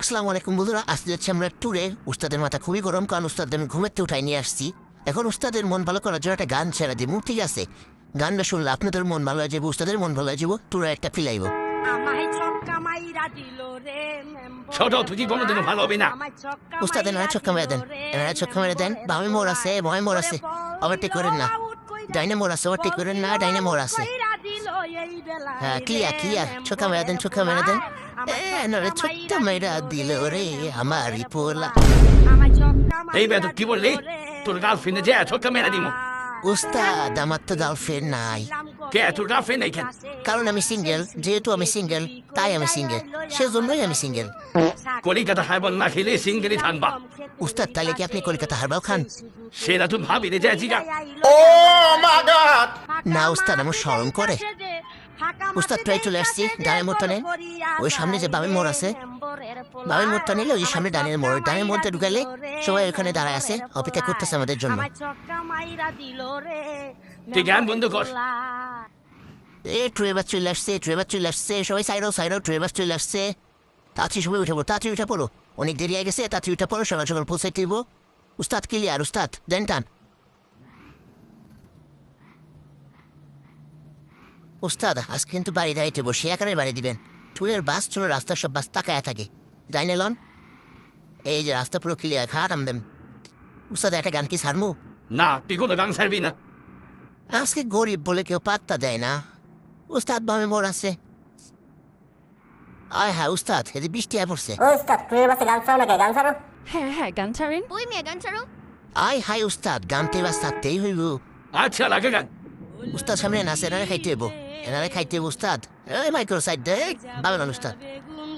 আসসালামু আলাইকুম বন্ধুরা, আজকে যাচ্ছি আমরা ট্যুরে। উস্তাদের মাথা খুবই গরম, কারণ উস্তাদ আমি ঘুমেতে উঠাই নিয়ে আসছি। এখন উস্তাদের মন ভালো করার জন্য একটা গান ছেড়ে দিব, ঠিক আছে? গানটা শুনলে আপনাদের মন ভালো হয়ে যাবো, উস্তাদের মন ভালো হয়ে যাবো, ট্যুরে একটা ফিলাইব। ছোট তুই কোনোদিনও ভালো হবে না। উস্তাদ এনারা ছক্কা মেরে দেন, এনারা ছক্কা মেরে দেন। বামে মোড় আছে, বামে মোড় আছে, ওভারটেক করেন না। ডাইনে মোড় আছে, ওভারটেক করেন না, ডাইনে মোড় আছে। হ্যাঁ, ক্লিয়ার ক্লিয়ার, ছক্কা মেরে দেন, ছক্কা মেরে দেন। এনারে ছক্কা মেরা দিল রে আমারই পোলা। এই বেদ কি বললি? তোর গার্লফ্রেন্ডে যে ছোট্ট মেরা দিব। উস্তাদ আমার তো গার্লফ্রেন্ড নাই। কে তোর গার্লফ্রেন্ড নাই কেন? কারণ আমি সিঙ্গেল, যেহেতু আমি সিঙ্গেল তাই আমি সিঙ্গেল, সেজন্যই আমি সিঙ্গেল। কলিকাতা হাইবল না খেলে সিঙ্গেলই থাকবা। উস্তাদ তাহলে কি আপনি কলকাতা হারবাও খান? সেটা তুই ভাবি রে যায় জিগা। না উস্তাদ, আমার শরম করে। উস্তাদ প্রায় চলে আসছি ডানের মোড়টা নেন। ওই সামনে যে বামের মোড় আছে, বামের মোড়টা নিলে ওই সামনে ডানের মোড়, ডানের মোড়টা ঢুকালে সবাই ওখানে দাঁড়ায় আছে, অপেক্ষা করতেছে আমাদের জন্য। তুই গান বন্ধ কর। ট্রেবার চলে আসছে, ট্রেবার চলে আসছে, সবাই সাইডও সাইডও, ট্রেবার চলে আসছে। তাড়াতাড়ি সবাই উঠে পড়ো, তাড়াতাড়ি উঠে পড়ো, অনেক দেরি হয়ে গেছে, তাড়াতাড়ি উঠে পড়ো, সকাল সকাল পৌঁছাই দিব। উস্তাদ ক্লিয়ার, উস্তাদ দেন টান। উস্তাদ আজকে কিন্তু বাড়ি দাঁড়িয়ে বসে একারে বাড়ি দিবেন। টুলের বাস চলো, রাস্তার সব বাস তাকায় থাকে। ডাইনে লন, এই যে রাস্তা পুরো ক্লিয়ার, খারাপ দেন। উস্তাদ একটা গান কি ছাড়মু? না তুই কোনো গান ছাড়বি না। আজকে গরিব বলে কেউ পাত্তা দেয় না। উস্তাদ বামে মোড় আছে। আয় হ্যাঁ উস্তাদ, এদি বৃষ্টি আয় পড়ছে। ও উস্তাদ, ট্রেনের বাসে গান ছাড়ো নাকি? গান ছাড়ো। হ্যাঁ গান ছাড়েন। ওই মেয়ে গান ছাড়ো। আয় হাই উস্তাদ, গানতে বাস থাকতেই হইব। আচ্ছা লাগে গান। উস্তাদ সামনে নাচে, এনারে খাইতে হইব, এনারে খাইতে হইব। উস্তাদ এই মাইক্রো সাইড দে, বামে লন উস্তাদ।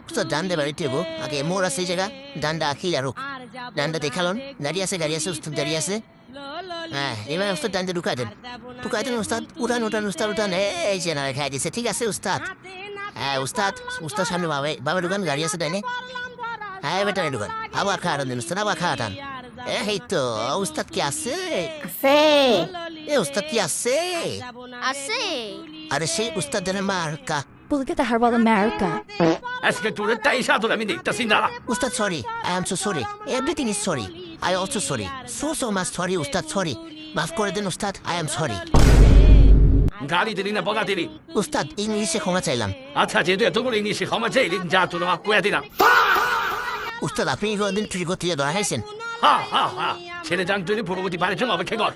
উস্তাদ ডান দে বাড়িতে হইব, আগে মোড় আছে এই জায়গা, ডান্ডা ক্লিয়ার হোক। ডান্ডা দেখালন, গাড়ি আছে, গাড়ি আছে, উস্তাদ গাড়ি আছে। হ্যাঁ এবার উস্তাদ ডান্ডে ঢুকাই দেন, ঢুকাই দেন উস্তাদ। উঠান উঠান উস্তাদ উঠান, এই যে এনারে খাই দিছে, ঠিক আছে উস্তাদ। হ্যাঁ উস্তাদ, উস্তাদ সামনে বাবা, বাবা ঢুকান, গাড়ি আছে ডাইনে। হ্যাঁ এবার টানে ঢুকান, আবার খাওয়াটান দিন উস্তাদ, আবার খাওয়াটান। এই তো উস্তাদ কি আছে? আছে। এ উস্তাদ কি আছে? আছে। আরে সেই উস্তাদের মার্কা। Kolkata herbal America. আজকে তোর তাই সাথে আমি দেখতেছি না। উস্তাদ sorry, I am so sorry, everything is sorry, I also sorry, so much sorry উস্তাদ, সরি, মাফ করে দেন উস্তাদ, আই এম সরি। গাড়ি দিলি না বগা দিলি? উস্তাদ ইংলিশে ক্ষমা চাইলাম। আচ্ছা যেহেতু এত করে ইংলিশে ক্ষমা চাইলি, যা তোর মাফ করে দিলাম। উস্তাদ আপনি কোনদিন চুরি করতে গিয়ে ধরা হয়েছেন? হ্যাঁ হ্যাঁ হ্যাঁ, ছেলে যান তুই পরবর্তী বাড়ির জন্য অপেক্ষা কর।